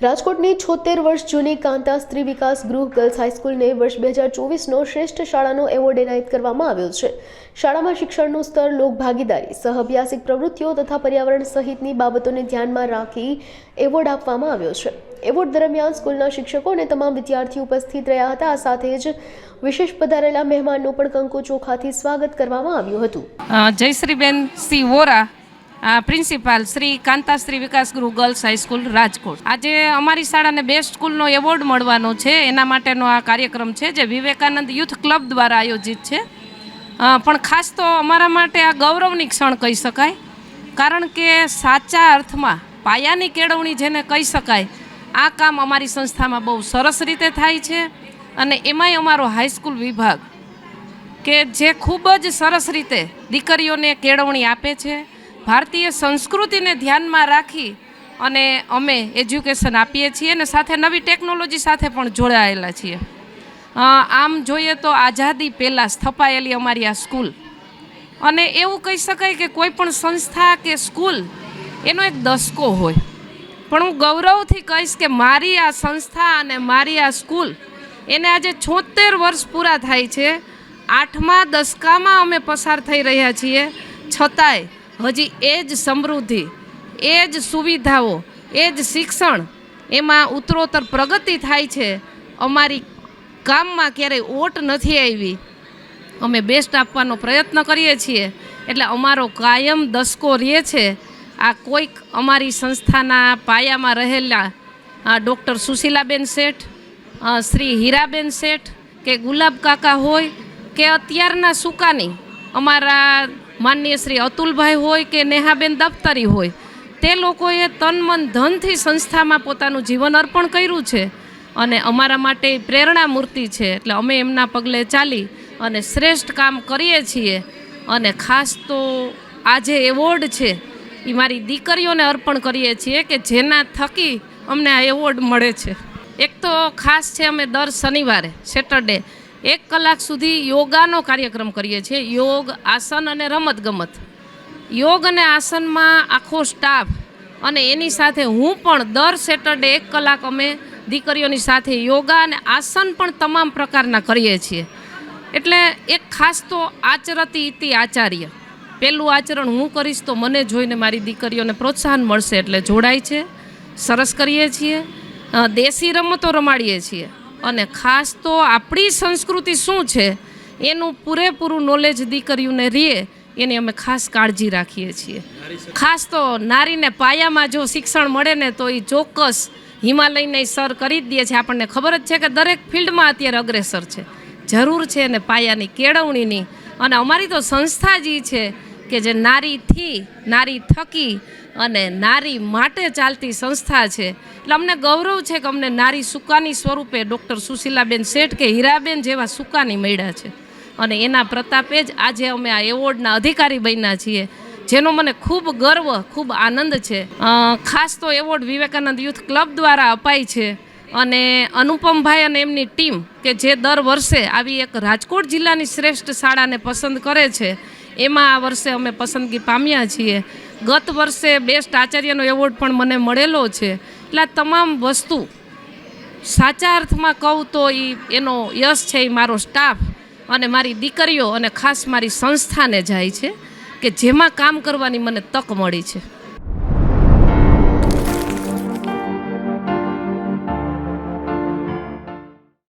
રાજકોટની 76 વર્ષ જૂની કાંતા સ્ત્રી વિકાસ ગૃહ ગર્લ્સ હાઈસ્કૂલને વર્ષ 2024નો શ્રેષ્ઠ શાળાનો એવોર્ડ એનાયત કરવામાં આવ્યો છે। શાળામાં શિક્ષણનું સ્તર, લોકભાગીદારી, સહઅભ્યાસિક પ્રવૃત્તિઓ તથા પર્યાવરણ સહિતની બાબતોને ધ્યાનમાં રાખી એવોર્ડ આપવામાં આવ્યો છે। એવોર્ડ દરમિયાન સ્કૂલના શિક્ષકો અને તમામ વિદ્યાર્થીઓ ઉપસ્થિત રહ્યા હતા। આ સાથે જ વિશેષ પધારેલા મહેમાનનું પણ કંકુ ચોખાથી સ્વાગત કરવામાં આવ્યું હતું। જયશ્રીબેન સી વોરા, પ્રિન્સિપાલ શ્રી કાંતા સ્ત્રી વિકાસ ગૃહ ગર્લ્સ હાઈસ્કૂલ રાજકોટ। આજે અમારી શાળાને બેસ્ટ સ્કૂલનો એવોર્ડ મળવાનો છે, એના માટેનો આ કાર્યક્રમ છે જે વિવેકાનંદ યુથ ક્લબ દ્વારા આયોજિત છે। પણ ખાસ તો અમારા માટે આ ગૌરવની ક્ષણ કહી શકાય, કારણ કે સાચા અર્થમાં પાયાની કેળવણી જેને કહી શકાય, આ કામ અમારી સંસ્થામાં બહુ સરસ રીતે થાય છે। અને એમાંય અમારો હાઈસ્કૂલ વિભાગ કે જે ખૂબ જ સરસ રીતે દીકરીઓને કેળવણી આપે છે, ભારતીય સંસ્કૃતિને ધ્યાનમાં રાખી અને અમે એજ્યુકેશન આપીએ છીએ અને સાથે નવી ટેકનોલોજી સાથે પણ જોડાયેલા છીએ। આમ જોઈએ તો આઝાદી પહેલાં સ્થપાયેલી અમારી આ સ્કૂલ, અને એવું કહી શકાય કે કોઈ પણ સંસ્થા કે સ્કૂલ એનો એક દસકો હોય, પણ હું ગૌરવથી કહીશ કે મારી આ સંસ્થા અને મારી આ સ્કૂલ એને આજે 76 વર્ષ પૂરા થાય છે। 8મા દશકામાં અમે પસાર થઈ રહ્યા છીએ, છતાંય હજી એ જ સમૃદ્ધિ, એ જ સુવિધાઓ, એ જ શિક્ષણ, એમાં ઉત્તરોત્તર પ્રગતિ થાય છે। અમારી કામમાં ક્યારેય ઓટ નથી આવી, અમે બેસ્ટ આપવાનો પ્રયત્ન કરીએ છીએ, એટલે અમારો કાયમ દસકો રહે છે। આ કોઈક અમારી સંસ્થાના પાયામાં રહેલા ડૉક્ટર સુશીલાબેન શેઠ, શ્રી હીરાબેન શેઠ કે ગુલાબ કાકા હોય કે અત્યારના સુકાની અમારા માનનીય શ્રી અતુલભાઈ હોય કે નેહાબેન દફતરી હોય, તે લોકોએ તન મન ધનથી સંસ્થામાં પોતાનું જીવન અર્પણ કર્યું છે અને અમારા માટે પ્રેરણા મૂર્તિ છે। એટલે અમે એમના પગલે ચાલી અને શ્રેષ્ઠ કામ કરીએ છીએ। અને ખાસ તો આ જે એવોર્ડ છે એ મારી દીકરીઓને અર્પણ કરીએ છીએ કે જેના થકી અમને આ એવોર્ડ મળે છે। એક તો ખાસ છે, અમે દર શનિવારે સેટરડે 1 કલાક સુધી યોગાનો કાર્યક્રમ કરીએ છીએ। યોગ, આસન અને રમતગમત। યોગ અને આસનમાં આખો સ્ટાફ અને એની સાથે હું પણ દર સેટરડે 1 કલાક અમે દીકરીઓની સાથે યોગા અને આસન પણ તમામ પ્રકારના કરીએ છીએ। એટલે એક ખાસ તો આચરતી ઇતિ આચાર્ય, પહેલું આચરણ હું કરીશ તો મને જોઈને મારી દીકરીઓને પ્રોત્સાહન મળશે, એટલે જોડાય છે, સરસ કરીએ છીએ, દેશી રમતો રમાડીએ છીએ। અને ખાસ તો આપણી સંસ્કૃતિ શું છે એનું પૂરેપૂરું નોલેજ દીકરીઓને રહે એની અમે ખાસ કાળજી રાખીએ છીએ। ખાસ તો નારીને પાયામાં જો શિક્ષણ મળે ને તો એ ચોક્કસ હિમાલયને સર કરી જ દે છે। આપણને ખબર જ છે કે દરેક ફિલ્ડમાં અત્યારે અગ્રેસર છે, જરૂર છે એને પાયાની કેળવણીની। અને અમારી તો સંસ્થા જ છે કે જે નારીથી, નારી થકી અને નારી માટે ચાલતી સંસ્થા છે। એટલે અમને ગૌરવ છે કે અમને નારી સુકાની સ્વરૂપે ડૉક્ટર સુશીલાબેન શેઠ કે હીરાબેન જેવા સુકાની મળ્યા છે, અને એના પ્રતાપે જ આજે અમે આ એવોર્ડના અધિકારી બન્યા છીએ, જેનો મને ખૂબ ગર્વ, ખૂબ આનંદ છે। ખાસ તો એવોર્ડ વિવેકાનંદ યુથ ક્લબ દ્વારા અપાય છે, અને અનુપમભાઈ અને એમની ટીમ કે જે દર વર્ષે આવી એક રાજકોટ જિલ્લાની શ્રેષ્ઠ શાળાને પસંદ કરે છે, એમાં આ વર્ષે અમે પસંદગી પામ્યા છીએ। ગત વર્ષે બેસ્ટ આચાર્યનો એવોર્ડ પણ મને મળેલો છે। એટલે આ તમામ વસ્તુ સાચા અર્થમાં કહું તો એનો યશ છે એ મારો સ્ટાફ અને મારી દીકરીઓ અને ખાસ મારી સંસ્થાને જાય છે કે જેમાં કામ કરવાની મને તક મળી છે।